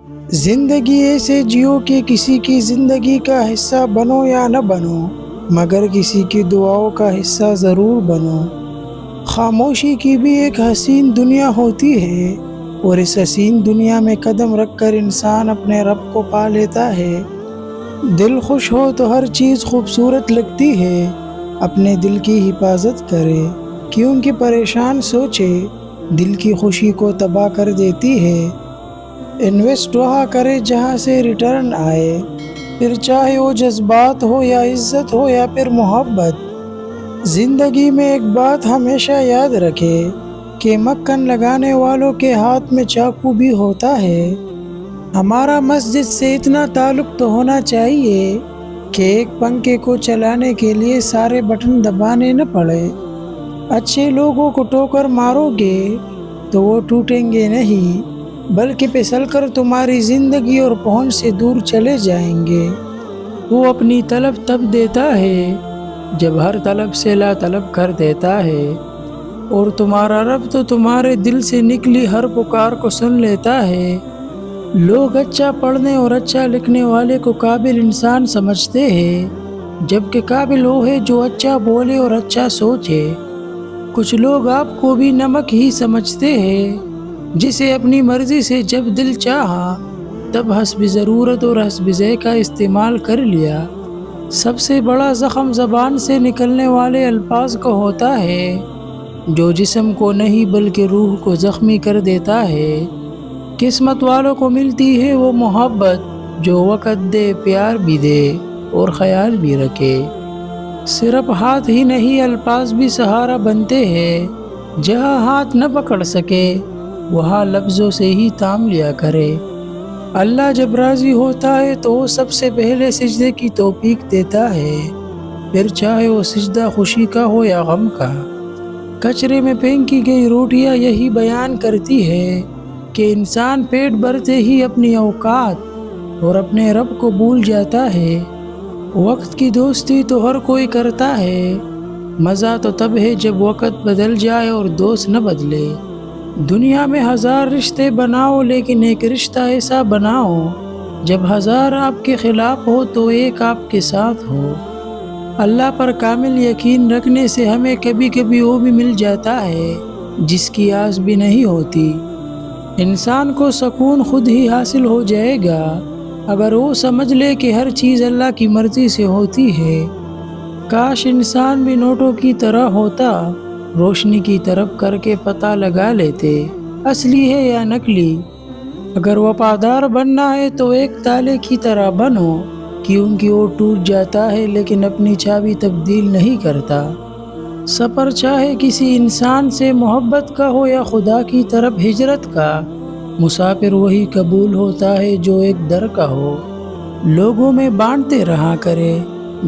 زندگی ایسے جیو کہ کسی کی زندگی کا حصہ بنو یا نہ بنو، مگر کسی کی دعاؤں کا حصہ ضرور بنو۔ خاموشی کی بھی ایک حسین دنیا ہوتی ہے، اور اس حسین دنیا میں قدم رکھ کر انسان اپنے رب کو پا لیتا ہے۔ دل خوش ہو تو ہر چیز خوبصورت لگتی ہے۔ اپنے دل کی حفاظت کرے، کیونکہ پریشان سوچے دل کی خوشی کو تباہ کر دیتی ہے۔ انویسٹ وہاں کرے جہاں سے ریٹرن آئے، پھر چاہے وہ جذبات ہو یا عزت ہو یا پھر محبت۔ زندگی میں ایک بات ہمیشہ یاد رکھے کہ مکھن لگانے والوں کے ہاتھ میں چاقو بھی ہوتا ہے۔ ہمارا مسجد سے اتنا تعلق تو ہونا چاہیے کہ ایک پنکھے کو چلانے کے لیے سارے بٹن دبانے نہ پڑے۔ اچھے لوگوں کو ٹوکر مارو گے تو وہ ٹوٹیں گے نہیں، بلکہ پھسل کر تمہاری زندگی اور پہنچ سے دور چلے جائیں گے۔ وہ اپنی طلب تب دیتا ہے جب ہر طلب سے لا طلب کر دیتا ہے، اور تمہارا رب تو تمہارے دل سے نکلی ہر پکار کو سن لیتا ہے۔ لوگ اچھا پڑھنے اور اچھا لکھنے والے کو قابل انسان سمجھتے ہیں، جبکہ قابل وہ ہے جو اچھا بولے اور اچھا سوچے۔ کچھ لوگ آپ کو بھی نمک ہی سمجھتے ہیں، جسے اپنی مرضی سے جب دل چاہا تب حسب ضرورت اور حسب ذائقہ استعمال کر لیا۔ سب سے بڑا زخم زبان سے نکلنے والے الفاظ کو ہوتا ہے، جو جسم کو نہیں بلکہ روح کو زخمی کر دیتا ہے۔ قسمت والوں کو ملتی ہے وہ محبت جو وقت دے، پیار بھی دے اور خیال بھی رکھے۔ صرف ہاتھ ہی نہیں، الفاظ بھی سہارا بنتے ہیں۔ جہاں ہاتھ نہ پکڑ سکے وہاں لفظوں سے ہی تام لیا کرے۔ اللہ جب راضی ہوتا ہے تو وہ سب سے پہلے سجدے کی توفیق دیتا ہے، پھر چاہے وہ سجدہ خوشی کا ہو یا غم کا۔ کچرے میں پھینکی گئی روٹیاں یہی بیان کرتی ہے کہ انسان پیٹ بھرتے ہی اپنی اوقات اور اپنے رب کو بھول جاتا ہے۔ وقت کی دوستی تو ہر کوئی کرتا ہے، مزہ تو تب ہے جب وقت بدل جائے اور دوست نہ بدلے۔ دنیا میں ہزار رشتے بناؤ لیکن ایک رشتہ ایسا بناؤ جب ہزار آپ کے خلاف ہو تو ایک آپ کے ساتھ ہو۔ اللہ پر کامل یقین رکھنے سے ہمیں کبھی کبھی وہ بھی مل جاتا ہے جس کی آس بھی نہیں ہوتی۔ انسان کو سکون خود ہی حاصل ہو جائے گا اگر وہ سمجھ لے کہ ہر چیز اللہ کی مرضی سے ہوتی ہے۔ کاش انسان بھی نوٹوں کی طرح ہوتا، روشنی کی طرف کر کے پتہ لگا لیتے اصلی ہے یا نقلی۔ اگر وفادار بننا ہے تو ایک تالے کی طرح بنو، کیونکہ وہ ٹوٹ جاتا ہے لیکن اپنی چابی تبدیل نہیں کرتا۔ سفر چاہے کسی انسان سے محبت کا ہو یا خدا کی طرف ہجرت کا، مسافر وہی قبول ہوتا ہے جو ایک در کا ہو۔ لوگوں میں بانٹتے رہا کرے،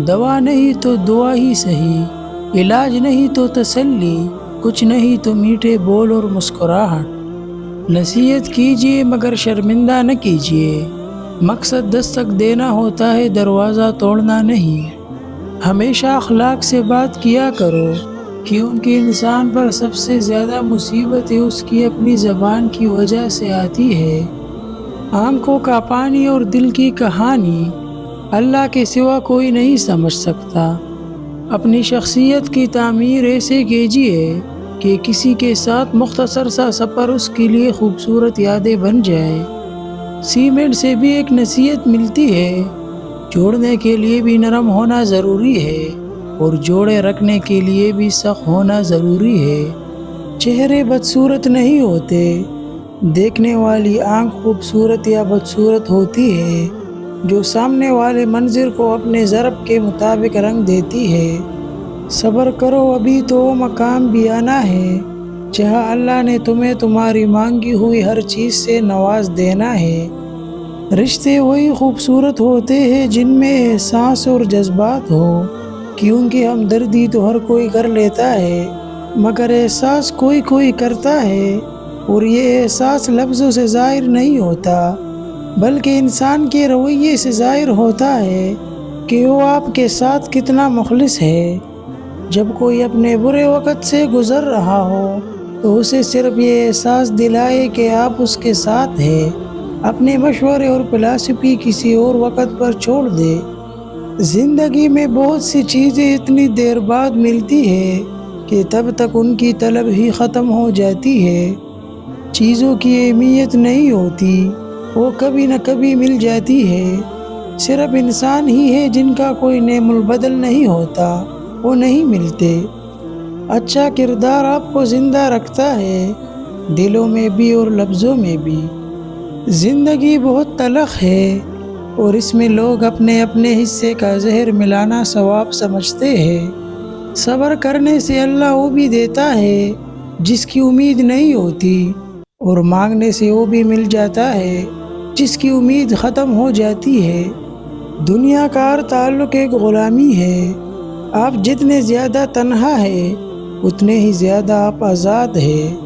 دوا نہیں تو دعا ہی صحیح، علاج نہیں تو تسلی، کچھ نہیں تو میٹھے بول اور مسکراہٹ۔ نصیحت کیجیے مگر شرمندہ نہ کیجیے، مقصد دستک دینا ہوتا ہے، دروازہ توڑنا نہیں۔ ہمیشہ اخلاق سے بات کیا کرو، کیونکہ انسان پر سب سے زیادہ مصیبت اس کی اپنی زبان کی وجہ سے آتی ہے۔ آنکھوں کا پانی اور دل کی کہانی اللہ کے سوا کوئی نہیں سمجھ سکتا۔ اپنی شخصیت کی تعمیر ایسے کیجیے کہ کسی کے ساتھ مختصر سا سفر اس کے لیے خوبصورت یادیں بن جائے۔ سیمنٹ سے بھی ایک نصیحت ملتی ہے، جوڑنے کے لیے بھی نرم ہونا ضروری ہے اور جوڑے رکھنے کے لیے بھی سخت ہونا ضروری ہے۔ چہرے بدصورت نہیں ہوتے، دیکھنے والی آنکھ خوبصورت یا بدصورت ہوتی ہے جو سامنے والے منظر کو اپنے ضرب کے مطابق رنگ دیتی ہے۔ صبر کرو، ابھی تو وہ مقام بھی آنا ہے جہاں اللہ نے تمہیں تمہاری مانگی ہوئی ہر چیز سے نواز دینا ہے۔ رشتے وہی خوبصورت ہوتے ہیں جن میں احساس اور جذبات ہو، کیونکہ ہمدردی تو ہر کوئی کر لیتا ہے مگر احساس کوئی کوئی کرتا ہے، اور یہ احساس لفظوں سے ظاہر نہیں ہوتا بلکہ انسان کے رویے سے ظاہر ہوتا ہے کہ وہ آپ کے ساتھ کتنا مخلص ہے۔ جب کوئی اپنے برے وقت سے گزر رہا ہو تو اسے صرف یہ احساس دلائے کہ آپ اس کے ساتھ ہیں، اپنے مشورے اور فلسفی کسی اور وقت پر چھوڑ دے۔ زندگی میں بہت سی چیزیں اتنی دیر بعد ملتی ہے کہ تب تک ان کی طلب ہی ختم ہو جاتی ہے۔ چیزوں کی اہمیت نہیں ہوتی، وہ کبھی نہ کبھی مل جاتی ہے۔ صرف انسان ہی ہے جن کا کوئی نعم البدل نہیں ہوتا، وہ نہیں ملتے۔ اچھا کردار آپ کو زندہ رکھتا ہے، دلوں میں بھی اور لفظوں میں بھی۔ زندگی بہت تلخ ہے اور اس میں لوگ اپنے اپنے حصے کا زہر ملانا ثواب سمجھتے ہیں۔ صبر کرنے سے اللہ وہ بھی دیتا ہے جس کی امید نہیں ہوتی، اور مانگنے سے وہ بھی مل جاتا ہے جس کی امید ختم ہو جاتی ہے۔ دنیا کا ہر تعلق ایک غلامی ہے۔ آپ جتنے زیادہ تنہا ہیں اتنے ہی زیادہ آپ آزاد ہیں۔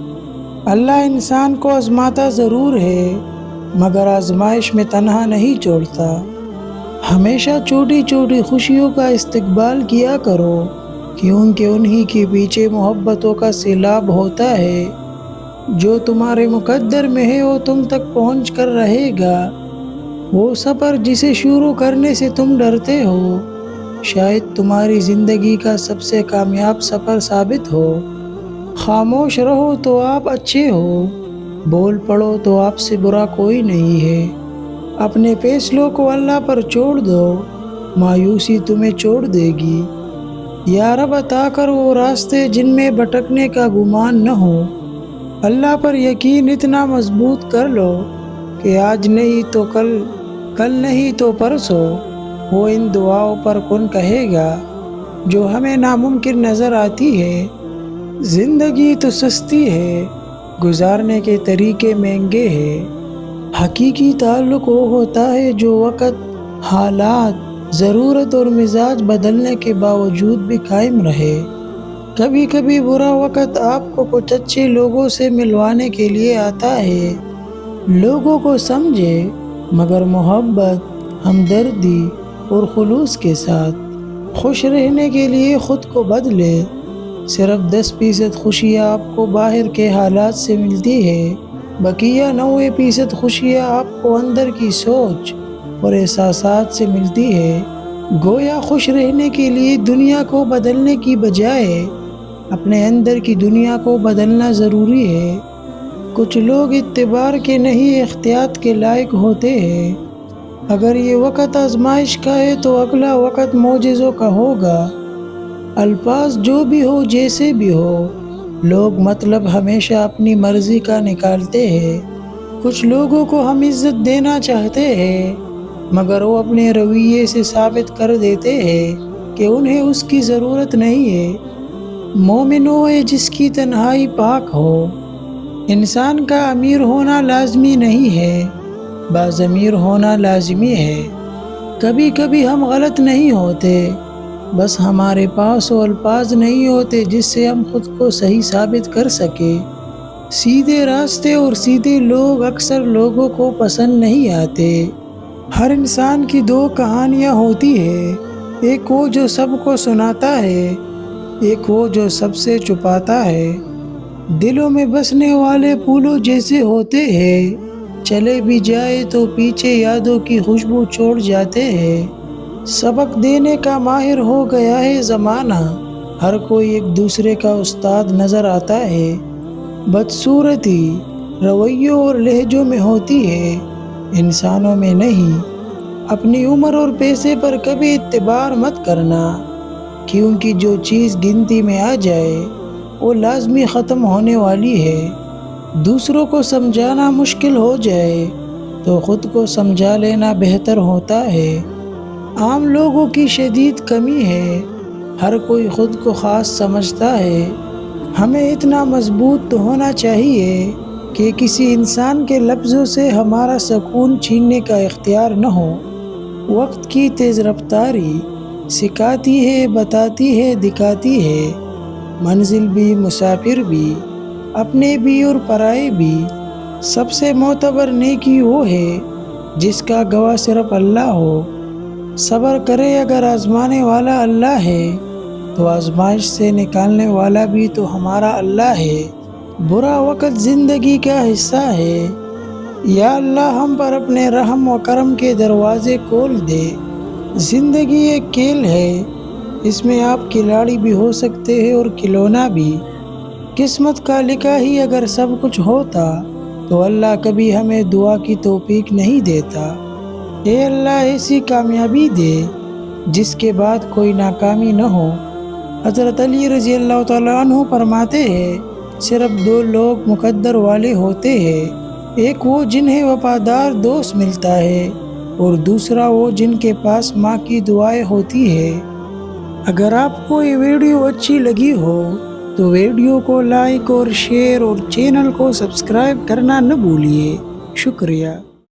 اللہ انسان کو آزماتا ضرور ہے مگر آزمائش میں تنہا نہیں چھوڑتا۔ ہمیشہ چھوٹی چھوٹی خوشیوں کا استقبال کیا کرو، کیونکہ انہی کے پیچھے محبتوں کا سیلاب ہوتا ہے۔ جو تمہارے مقدر میں ہے وہ تم تک پہنچ کر رہے گا۔ وہ سفر جسے شروع کرنے سے تم ڈرتے ہو شاید تمہاری زندگی کا سب سے کامیاب سفر ثابت ہو۔ خاموش رہو تو آپ اچھے ہو، بول پڑو تو آپ سے برا کوئی نہیں ہے۔ اپنے فیصلوں کو اللہ پر چھوڑ دو، مایوسی تمہیں چھوڑ دے گی۔ یا رب عطا کر وہ راستے جن میں بھٹکنے کا گمان نہ ہو۔ اللہ پر یقین اتنا مضبوط کر لو کہ آج نہیں تو کل، کل نہیں تو پرسوں، وہ ان دعاؤں پر کن کہے گا جو ہمیں ناممکن نظر آتی ہے۔ زندگی تو سستی ہے، گزارنے کے طریقے مہنگے ہیں۔ حقیقی تعلق وہ ہوتا ہے جو وقت، حالات، ضرورت اور مزاج بدلنے کے باوجود بھی قائم رہے۔ کبھی کبھی برا وقت آپ کو کچھ اچھے لوگوں سے ملوانے کے لیے آتا ہے۔ لوگوں کو سمجھے مگر محبت، ہمدردی اور خلوص کے ساتھ۔ خوش رہنے کے لیے خود کو بدلے۔ صرف 10% خوشیاں آپ کو باہر کے حالات سے ملتی ہے، بقیہ 90% خوشیاں آپ کو اندر کی سوچ اور احساسات سے ملتی ہے۔ گویا خوش رہنے کے لیے دنیا کو بدلنے کی بجائے اپنے اندر کی دنیا کو بدلنا ضروری ہے۔ کچھ لوگ اعتبار کے نہیں احتیاط کے لائق ہوتے ہیں۔ اگر یہ وقت آزمائش کا ہے تو اگلا وقت معجزوں کا ہوگا۔ الفاظ جو بھی ہو، جیسے بھی ہو، لوگ مطلب ہمیشہ اپنی مرضی کا نکالتے ہیں۔ کچھ لوگوں کو ہم عزت دینا چاہتے ہیں مگر وہ اپنے رویے سے ثابت کر دیتے ہیں کہ انہیں اس کی ضرورت نہیں ہے۔ مومن وہ ہے جس کی تنہائی پاک ہو۔ انسان کا امیر ہونا لازمی نہیں ہے، باضمیر ہونا لازمی ہے۔ کبھی کبھی ہم غلط نہیں ہوتے، بس ہمارے پاس وہ الفاظ نہیں ہوتے جس سے ہم خود کو صحیح ثابت کر سکیں۔ سیدھے راستے اور سیدھے لوگ اکثر لوگوں کو پسند نہیں آتے۔ ہر انسان کی دو کہانیاں ہوتی ہیں، ایک وہ جو سب کو سناتا ہے، ایک وہ جو سب سے چھپاتا ہے۔ دلوں میں بسنے والے پھولوں جیسے ہوتے ہیں، چلے بھی جائے تو پیچھے یادوں کی خوشبو چھوڑ جاتے ہیں۔ سبق دینے کا ماہر ہو گیا ہے زمانہ، ہر کوئی ایک دوسرے کا استاد نظر آتا ہے۔ بدصورتی رویوں اور لہجوں میں ہوتی ہے، انسانوں میں نہیں۔ اپنی عمر اور پیسے پر کبھی اعتبار مت کرنا، کیونکہ جو چیز گنتی میں آ جائے وہ لازمی ختم ہونے والی ہے۔ دوسروں کو سمجھانا مشکل ہو جائے تو خود کو سمجھا لینا بہتر ہوتا ہے۔ عام لوگوں کی شدید کمی ہے، ہر کوئی خود کو خاص سمجھتا ہے۔ ہمیں اتنا مضبوط تو ہونا چاہیے کہ کسی انسان کے لفظوں سے ہمارا سکون چھیننے کا اختیار نہ ہو۔ وقت کی تیز رفتاری سکھاتی ہے، بتاتی ہے، دکھاتی ہے۔ منزل بھی، مسافر بھی، اپنے بھی اور پرائے بھی۔ سب سے معتبر نیکی وہ ہے جس کا گواہ صرف اللہ ہو۔ صبر کرے اگر آزمانے والا اللہ ہے تو آزمائش سے نکالنے والا بھی تو ہمارا اللہ ہے۔ برا وقت زندگی کا حصہ ہے، یا اللہ ہم پر اپنے رحم و کرم کے دروازے کھول دے۔ زندگی ایک کھیل ہے، اس میں آپ کھلاڑی بھی ہو سکتے ہیں اور کھلونا بھی۔ قسمت کا لکھا ہی اگر سب کچھ ہوتا تو اللہ کبھی ہمیں دعا کی توفیق نہیں دیتا۔ اے اللہ ایسی کامیابی دے جس کے بعد کوئی ناکامی نہ ہو۔ حضرت علی رضی اللہ تعالیٰ عنہ فرماتے ہیں، صرف دو لوگ مقدر والے ہوتے ہیں، ایک وہ جنہیں وفادار دوست ملتا ہے اور دوسرا وہ جن کے پاس ماں کی دعائیں ہوتی ہے۔ اگر آپ کو یہ ویڈیو اچھی لگی ہو تو ویڈیو کو لائک اور شیئر اور چینل کو سبسکرائب کرنا نہ بھولیے۔ شکریہ۔